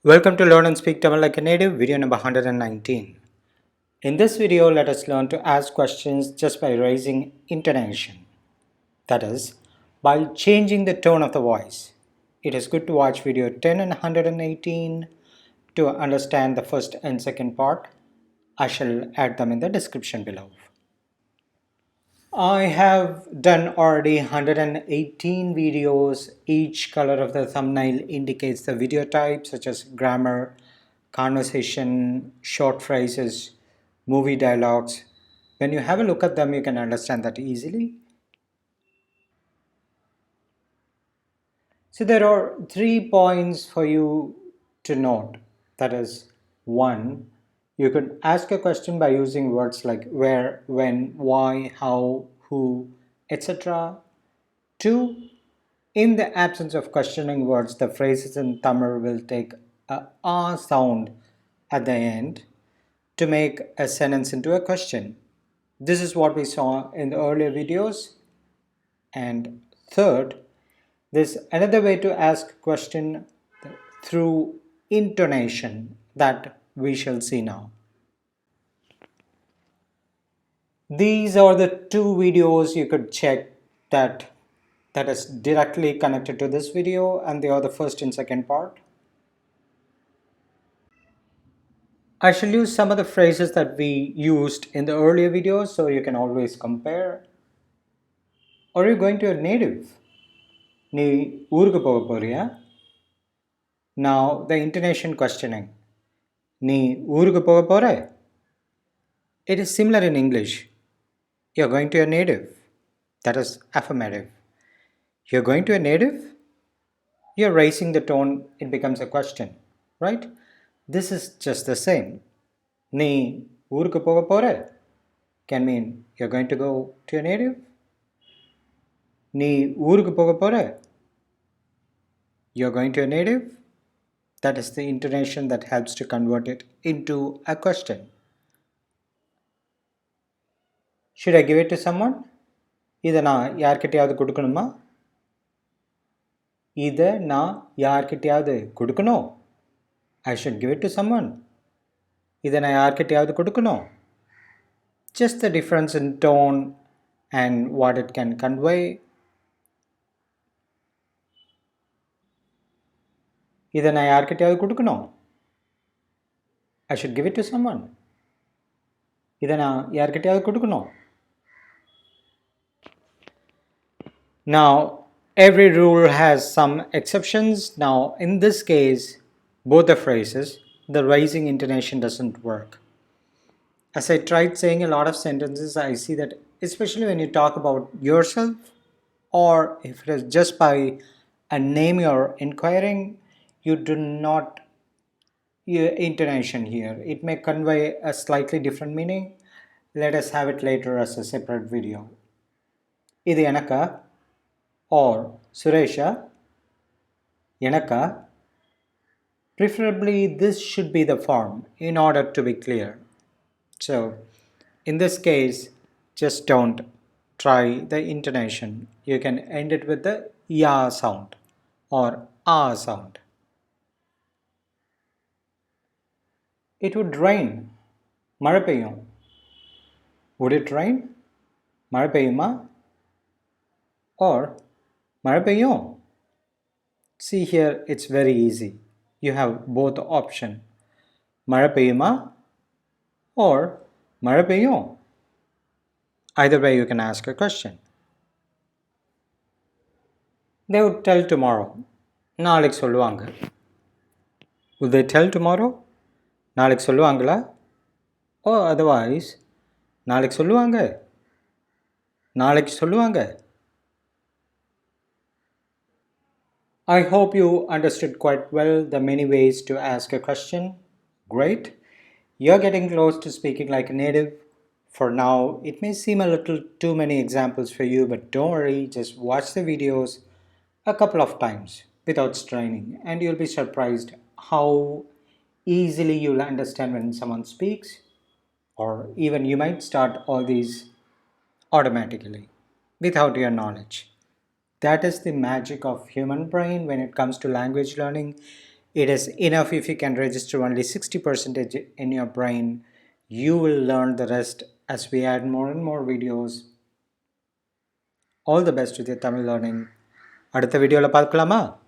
Welcome to Learn and Speak Tamil Like a Native, video number 119. In this video, let us learn to ask questions just by raising intonation. That is, by changing the tone of the voice. It is good to watch video 10 and 118 to understand the first and second part. I shall add them in the description below. I have done already 118 videos. Each color of the thumbnail indicates the video type such as grammar, conversation, short phrases, movie dialogues. When you have a look at them, you can understand that easily. So there are 3 points for you to note. That is, 1. You could ask a question by using words like where, when, why, how, who, etc. 2. In the absence of questioning words, the phrases in Tamil will take a "a" sound at the end to make a sentence into a question. This is what we saw in the earlier videos. And third, there's another way to ask question through intonation that we shall see now. These are the two videos you could check that is directly connected to this video, and they are the first and second part. I shall use some of the phrases that we used in the earlier videos so you can always compare. Are you going to a native? நீ ஊருக்கு போக போறியா? Now the intonation questioning. நீ ஊருக்கு போக போற? It is similar in English. You're going to a native. That is affirmative. You're going to a native? You're raising the tone, it becomes a question, right? This is just the same. நீ ஊருக்கு போக போற can mean you're going to go to a native. நீ ஊருக்கு போக போற? You're going to a native. That is the intonation that helps to convert it into a question. Should I give it to someone? இதை நான் யார்கிட்டயாவது கொடுக்கணுமா? இதை நான் யார்கிட்டயாவது கொடுக்கணும்? I should give it to someone. இதை நான் யார்கிட்டயாவது கொடுக்கணும்? Just the difference in tone and what it can convey. இதை நான் யார்கிட்டயாவது கொடுக்கணும்? I should give it to someone. இதை நான் யார்கிட்டயாவது கொடுக்கணும்? Now, every rule has some exceptions. Now, in this case, both the phrases, the raising intonation doesn't work. As I tried saying a lot of sentences, I see that especially when you talk about yourself, or if it is just by a name you're inquiring, you do not your intonation here. It may convey a slightly different meaning. Let us have it later as a separate video. Idu enaka or Suresha enaka. Preferably this should be the form in order to be clear. So in this case, just don't try the intonation. You can end it with the ya sound or a sound. It would rain. மழை பெய்யும். Would it rain? மழை பெய்யுமா? Or மழை பெய்யும். See here, it's very easy. You have both option. மழை பெய்யுமா? Or மழை பெய்யும். Either way you can ask a question. They would tell tomorrow. நாளைக்கு சொல்லுவாங்க. Will they tell tomorrow? நாளைக்கு சொல்லுவாங்களா? Or otherwise, நாளைக்கு சொல்லுவாங்க. நாளைக்கு சொல்லுவாங்க. I hope you understood quite well the many ways to ask a question. Great. You're getting close to speaking like a native. For now, it may seem a little too many examples for you, but don't worry, just watch the videos a couple of times without straining, and you'll be surprised how easily you'll understand when someone speaks, or even you might start all these automatically without your knowledge. That is the magic of human brain when it comes to language learning. It is enough if you can register only 60% in your brain. You will learn the rest as we add more and more videos. All the best with your Tamil learning. அடுத்த வீடியோவில் பார்க்கலாமா?